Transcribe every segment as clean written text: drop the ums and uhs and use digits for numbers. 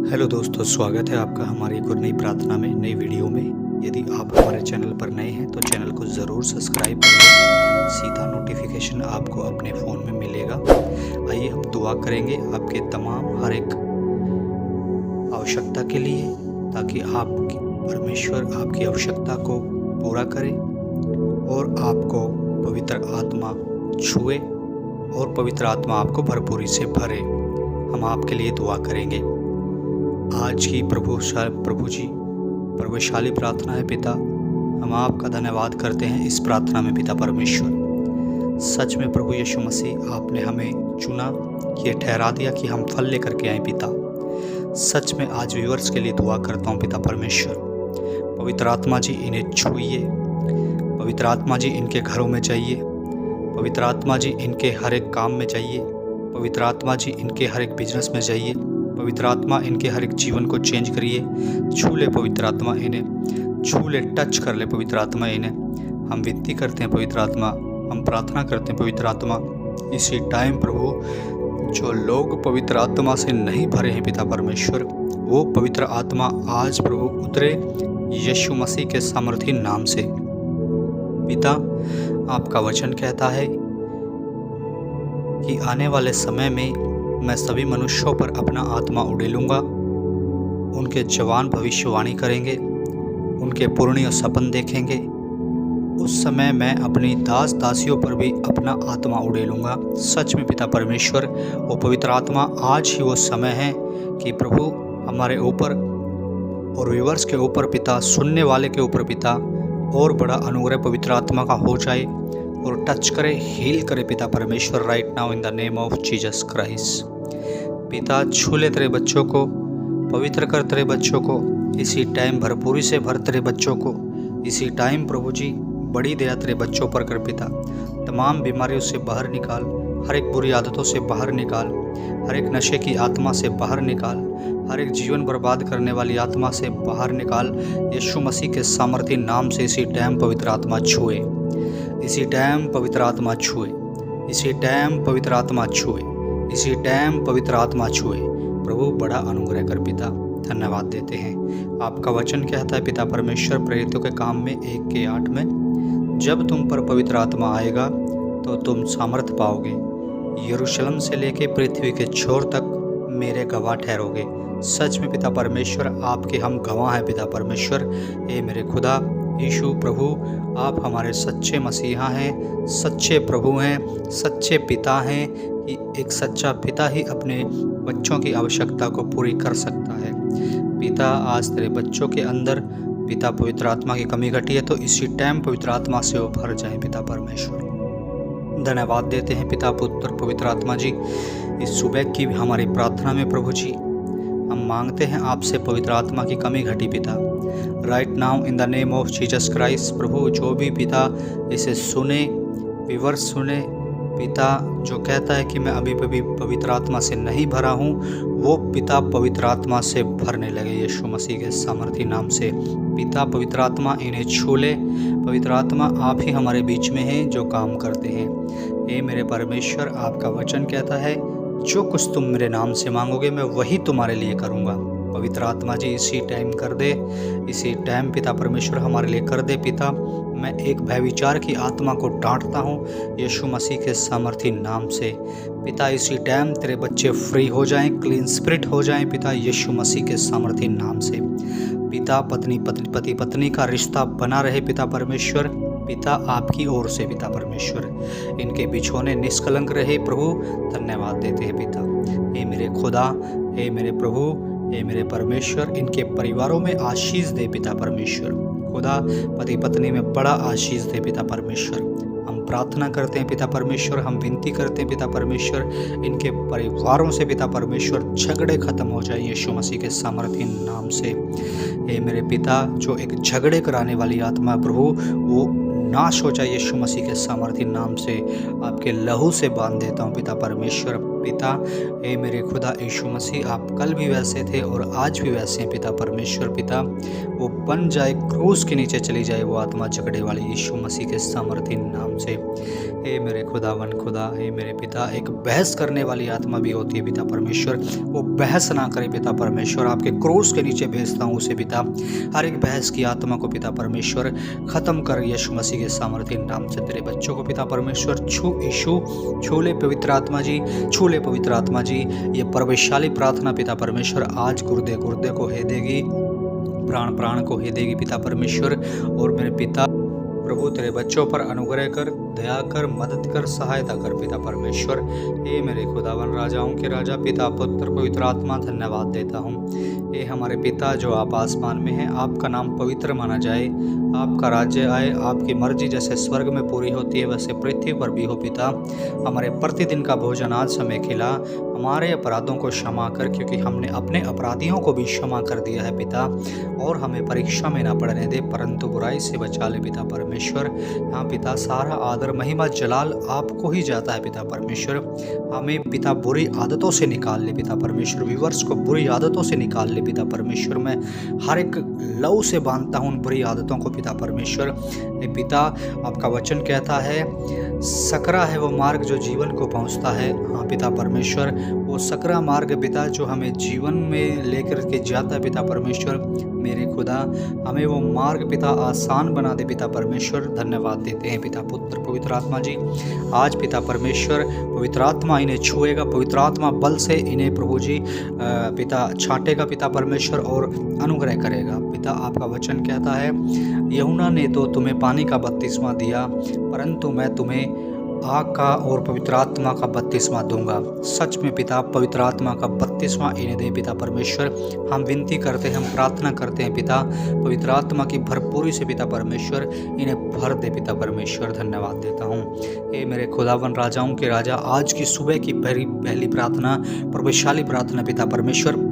Hello दोस्तों, स्वागत है आपका हमारी एक और नई प्रार्थना में, नई वीडियो में। यदि आप हमारे चैनल पर नए हैं तो चैनल को ज़रूर सब्सक्राइब कर लें। सीधा नोटिफिकेशन आपको अपने फ़ोन में मिलेगा। आइए हम दुआ करेंगे आपके तमाम हर एक आवश्यकता के लिए, ताकि परमेश्वर आपकी आवश्यकता को पूरा करे और आपको पवित्र आत्मा छुए और पवित्र आत्मा आपको भरपूरी से भरे। हम आपके लिए दुआ करेंगे। आज की प्रभुशाली प्रार्थना है। पिता, हम आपका धन्यवाद करते हैं इस प्रार्थना में। पिता परमेश्वर, सच में प्रभु यीशु मसीह, आपने हमें चुना, ये ठहरा दिया कि हम फल लेकर के आए। पिता, सच में आज व्यूअर्स के लिए दुआ करता हूँ। पिता परमेश्वर, पवित्र आत्मा जी इन्हें छुइए। पवित्र आत्मा जी इनके घरों में जाइए। पवित्र आत्मा जी इनके हर एक काम में जाइए। पवित्र आत्मा जी इनके हर एक बिजनेस में जाइए। पवित्र आत्मा इनके हर एक जीवन को चेंज करिए। छू ले पवित्र आत्मा इन्हें, छू ले, टच कर ले पवित्र आत्मा इन्हें। हम विनती करते हैं पवित्र आत्मा, हम प्रार्थना करते हैं पवित्र आत्मा, इसी टाइम प्रभु जो लोग पवित्र आत्मा से नहीं भरे हैं पिता परमेश्वर, वो पवित्र आत्मा आज प्रभु उतरे यीशु मसीह के सामर्थी नाम से। पिता, आपका वचन कहता है कि आने वाले समय में मैं सभी मनुष्यों पर अपना आत्मा उड़ेलूँगा। उनके जवान भविष्यवाणी करेंगे, उनके पूर्णियों सपन देखेंगे। उस समय मैं अपनी दास दासियों पर भी अपना आत्मा उड़ेलूँगा। सच में पिता परमेश्वर, वो पवित्र आत्मा, आज ही वो समय है कि प्रभु हमारे ऊपर और व्यूअर्स के ऊपर पिता, सुनने वाले के ऊपर पिता, और बड़ा अनुग्रह पवित्र आत्मा का हो जाए और टच करे, हील करे पिता परमेश्वर, right now in the name of Jesus Christ. पिता, छू ले तेरे बच्चों को, पवित्र कर तेरे बच्चों को, इसी टाइम भरपूरी से भर तेरे बच्चों को। इसी टाइम प्रभु जी बड़ी दया तेरे बच्चों पर कर पिता। तमाम बीमारियों से बाहर निकाल, हर एक बुरी आदतों से बाहर निकाल, हर एक नशे की आत्मा से बाहर निकाल, हर एक जीवन बर्बाद करने वाली आत्मा से बाहर निकाल। यीशु मसीह के सामर्थी नाम से इसी टाइम पवित्र आत्मा छुए, इसी टाइम पवित्र आत्मा छुए, इसी टाइम पवित्र आत्मा छुए, इसी टाइम पवित्र आत्मा छुए। प्रभु बड़ा अनुग्रह कर पिता, धन्यवाद देते हैं। आपका वचन कहता है पिता परमेश्वर, प्रेरितों के काम में 1:8 में, जब तुम पर पवित्र आत्मा आएगा तो तुम सामर्थ पाओगे, यरूशलेम से लेके पृथ्वी के छोर तक मेरे गवाह ठहरोगे। सच में पिता परमेश्वर, आपके हम गवाह हैं पिता परमेश्वर। हे मेरे खुदा यीशु प्रभु, आप हमारे सच्चे मसीहा हैं, सच्चे प्रभु हैं, सच्चे पिता हैं कि एक सच्चा पिता ही अपने बच्चों की आवश्यकता को पूरी कर सकता है। पिता, आज तेरे बच्चों के अंदर पिता पवित्र आत्मा की कमी घटी है, तो इसी टाइम पवित्र आत्मा से वो भर जाए पिता परमेश्वर। धन्यवाद देते हैं पिता, पुत्र, पवित्र आत्मा जी। इस सुबह की हमारी प्रार्थना में प्रभु जी हम मांगते हैं आपसे, पवित्र आत्मा की कमी घटी पिता, right now in the name of Jesus Christ. प्रभु, जो भी पिता इसे सुने, विवर्स सुने पिता, जो कहता है कि मैं अभी भी पवित्र आत्मा से नहीं भरा हूँ, वो पिता पवित्र आत्मा से भरने लगे यीशु मसीह के सामर्थी नाम से। पिता, पवित्र आत्मा इन्हें छू ले। पवित्र आत्मा, आप ही हमारे बीच में हैं जो काम करते हैं। हे मेरे परमेश्वर, आपका वचन कहता है, जो कुछ तुम मेरे नाम से मांगोगे मैं वही तुम्हारे लिए करूँगा। पवित्र आत्मा जी इसी टाइम कर दे, इसी टाइम पिता परमेश्वर हमारे लिए कर दे पिता। मैं एक भयविचार की आत्मा को डांटता हूँ यीशु मसीह के सामर्थी नाम से। पिता, इसी टाइम तेरे बच्चे फ्री हो जाएं, क्लीन स्पिरिट हो जाएं पिता, यीशु मसीह के सामर्थी नाम से। पिता, पति पत्नी का रिश्ता बना रहे पिता परमेश्वर, पिता आपकी ओर से पिता परमेश्वर। इनके बिछोने निष्कलंक रहे प्रभु, धन्यवाद देते हैं पिता। हे मेरे खुदा, हे मेरे प्रभु, हे मेरे परमेश्वर, इनके परिवारों में आशीष दे पिता परमेश्वर। खुदा, पति पत्नी में बड़ा आशीष दे पिता परमेश्वर। हम प्रार्थना करते हैं पिता परमेश्वर, हम विनती करते हैं पिता परमेश्वर, इनके परिवारों से पिता परमेश्वर झगड़े खत्म हो जाए यीशु मसीह के सामर्थी नाम से। हे मेरे पिता, जो एक झगड़े कराने वाली आत्मा प्रभु, वो नाश हो जाए यीशु मसीह के सामर्थी नाम से। आपके लहू से बांध देता हूँ पिता परमेश्वर। पिता हे मेरे खुदा यीशु मसीह, आप कल भी वैसे थे और आज भी वैसे हैं पिता परमेश्वर। पिता वो बन जाए, क्रूस के नीचे चली जाए वो आत्मा झगड़े वाली यीशु मसीह के सामर्थी नाम से। हे मेरे खुदावन खुदा, हे मेरे पिता, एक बहस करने वाली आत्मा भी होती है पिता परमेश्वर, वो बहस ना करे पिता परमेश्वर, आपके क्रूस के नीचे भेजता हूँ उसे पिता। हर एक बहस की आत्मा को पिता परमेश्वर ख़त्म कर यीशु मसीह के सामर्थी नाम से। तेरे बच्चों को पिता परमेश्वर छू ले पवित्र आत्मा जी, छू ले पवित्र आत्मा जी। ये प्रवेशशाली प्रार्थना पिता परमेश्वर आज गुर्दे गुर्दे को हे देगी, प्राण प्राण को हे देगी पिता परमेश्वर। और मेरे पिता प्रभु तेरे बच्चों पर अनुग्रह कर, दया कर, मदद कर, सहायता कर पिता परमेश्वर। हे मेरे खुदावन राजाओं के राजा पिता पुत्र पवित्र आत्मा धन्यवाद देता हूँ। हे हमारे पिता जो आप आसमान में हैं, आपका नाम पवित्र माना जाए, आपका राज्य आए, आपकी मर्जी जैसे स्वर्ग में पूरी होती है वैसे पृथ्वी पर भी हो पिता। हमारे प्रतिदिन का भोजन आज हमें खिला, हमारे अपराधों को क्षमा कर क्योंकि हमने अपने अपराधियों को भी क्षमा कर दिया है पिता। और हमें परीक्षा में ना पड़ने दे परंतु बुराई से बचा ले पिता परमेश्वर। हाँ पिता, सारा आदर महिमा जलाल आपको ही जाता है पिता परमेश्वर। हमें पिता बुरी आदतों से निकाल ले पिता परमेश्वर, व्यूअर्स को बुरी आदतों से निकाल ले पिता परमेश्वर। मैं हर एक लव से बांधता हूँ उन बुरी आदतों को पिता परमेश्वर। पिता आपका वचन कहता है सकरा है वो मार्ग जो जीवन को पहुँचता है। हाँ पिता परमेश्वर, वो सकरा मार्ग पिता जो हमें जीवन में लेकर के जाता है पिता परमेश्वर। मेरे खुदा हमें वो मार्ग पिता आसान बना दे पिता परमेश्वर। धन्यवाद देते हैं पिता पुत्र पवित्र आत्मा जी। आज पिता परमेश्वर पवित्र आत्मा इन्हें छुएगा, पवित्र आत्मा बल से इन्हें प्रभु जी पिता छांटेगा पिता परमेश्वर और अनुग्रह करेगा पिता। आपका वचन कहता है यूहन्ना ने तो तुम्हें पानी का बपतिस्मा दिया परंतु मैं तुम्हें आग का और पवित्र आत्मा का बपतिस्मा दूंगा। सच में पिता पवित्र आत्मा का बपतिस्मा इन्हें दे पिता परमेश्वर। हम विनती करते हैं, हम प्रार्थना करते हैं पिता, पवित्र आत्मा की भरपूरी से पिता परमेश्वर इन्हें भर दे पिता परमेश्वर। धन्यवाद देता हूँ। ये मेरे खुदावन राजाओं के राजा, आज की सुबह की पहली प्रार्थना, प्रभावशाली प्रार्थना पिता परमेश्वर,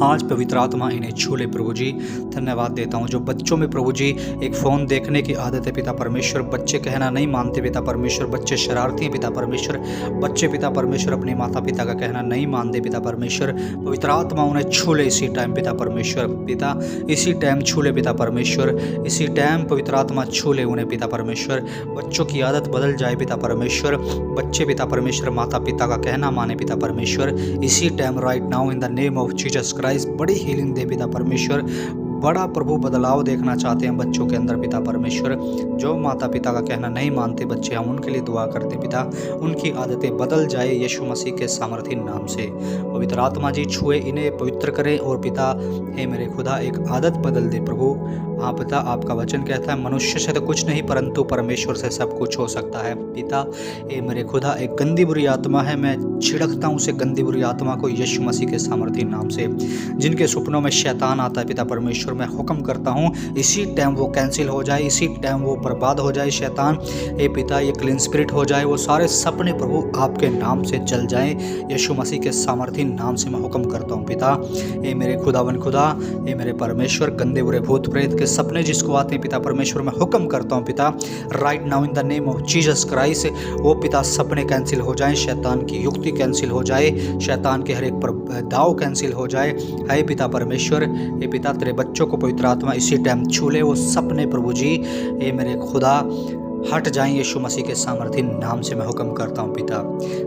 आज पवित्र आत्मा इन्हें छू ले प्रभु जी। धन्यवाद देता हूँ। जो बच्चों में प्रभु जी एक फ़ोन देखने की आदत है पिता परमेश्वर, बच्चे कहना नहीं मानते पिता परमेश्वर, बच्चे शरारती हैं पिता परमेश्वर, बच्चे पिता परमेश्वर अपने माता पिता का कहना नहीं मानते पिता परमेश्वर। पवित्र आत्मा उन्हें छू ले इसी टाइम पिता परमेश्वर। पिता इसी टाइम छू ले पिता परमेश्वर, इसी टाइम पवित्र आत्मा छू ले उन्हें पिता परमेश्वर। बच्चों की आदत बदल जाए पिता परमेश्वर, बच्चे पिता परमेश्वर माता पिता का कहना माने पिता परमेश्वर। इसी time right now in the name of Jesus Christ बड़ी हीलिंग दे पिता परमेश्वर। बड़ा प्रभु बदलाव देखना चाहते हैं बच्चों के अंदर पिता परमेश्वर। जो माता पिता का कहना नहीं मानते बच्चे, हम उनके लिए दुआ करते पिता, उनकी आदतें बदल जाए यीशु मसीह के सामर्थी नाम से। पवित्र आत्मा जी छुए, इन्हें पवित्र करें और पिता हे मेरे खुदा एक आदत बदल दे प्रभु। हाँ पिता, आपका वचन कहता है मनुष्य से तो कुछ नहीं परंतु परमेश्वर से सब कुछ हो सकता है। पिता हे मेरे खुदा एक गंदी बुरी आत्मा है, मैं छिड़कता हूँ उसे गंदी बुरी आत्मा को यीशु मसीह के सामर्थी नाम से। जिनके सपनों में शैतान आता है पिता परमेश्वर, मैं हुक्म करता हूँ इसी टाइम वो कैंसिल हो जाए, इसी टाइम वो बर्बाद हो जाए शैतान। हे पिता ये क्लीन स्पिरिट हो जाए, वो सारे सपने प्रभु आपके नाम से जल जाएं यीशु मसीह के सामर्थी नाम से मैं हुक्म करता हूँ पिता। हे मेरे खुदावन खुदा, हे मेरे परमेश्वर, गंदे बुरे भूत प्रेत के सपने जिसको आते हैं पिता परमेश्वर, मैं हुक्म करता हूँ पिता right now in the name of Jesus Christ, वो पिता सपने कैंसिल हो जाएं, शैतान की युक्ति कैंसिल हो जाए, शैतान के हर एक दाव कैंसिल हो जाए। हे पिता परमेश्वर, हे पिता तेरे बच्चों को पवित्र आत्मा इसी टाइम छू ले, वो सपने प्रभु जी हे मेरे खुदा हट जाएं यीशु मसीह के सामर्थी नाम से मैं हुक्म करता हूँ पिता।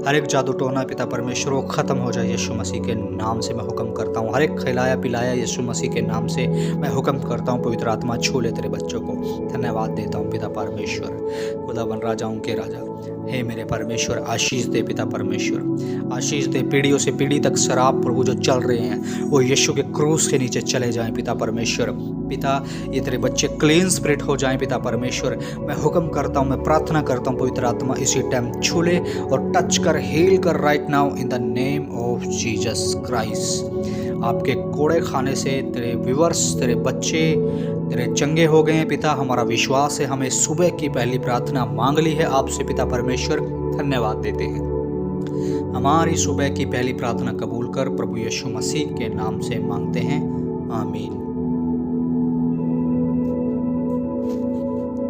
हर एक जादू टोना पिता परमेश्वर वो ख़त्म हो जाए यीशु मसीह के नाम से मैं हुक्म करता हूँ। हर एक खिलाया पिलाया यीशु मसीह के नाम से मैं हुक्म करता हूँ। पवित्र आत्मा छू ले तेरे बच्चों को। धन्यवाद देता हूँ पिता परमेश्वर, खुदावन राजाओं के राजा। हे मेरे परमेश्वर आशीष दे पिता परमेश्वर, आशीष दे। पीढ़ियों से पीढ़ी तक शराब प्रभु जो चल रहे हैं वो यीशु के क्रूस के नीचे चले जाएं पिता परमेश्वर। पिता ये तेरे बच्चे क्लीन स्पिरिट हो जाएं पिता परमेश्वर। मैं हुक्म करता हूँ, मैं प्रार्थना करता हूँ पवित्र आत्मा इसी टाइम छू ले और टच कर, हील कर right now in the name of Jesus Christ. आपके कोड़े खाने से तेरे व्यूअर्स, तेरे बच्चे तेरे चंगे हो गए हैं पिता। हमारा विश्वास है, हमें सुबह की पहली प्रार्थना मांग ली है आपसे पिता परमेश्वर। धन्यवाद देते हैं। हमारी सुबह की पहली प्रार्थना कबूल कर प्रभु यीशु मसीह के नाम से मांगते हैं, आमीन।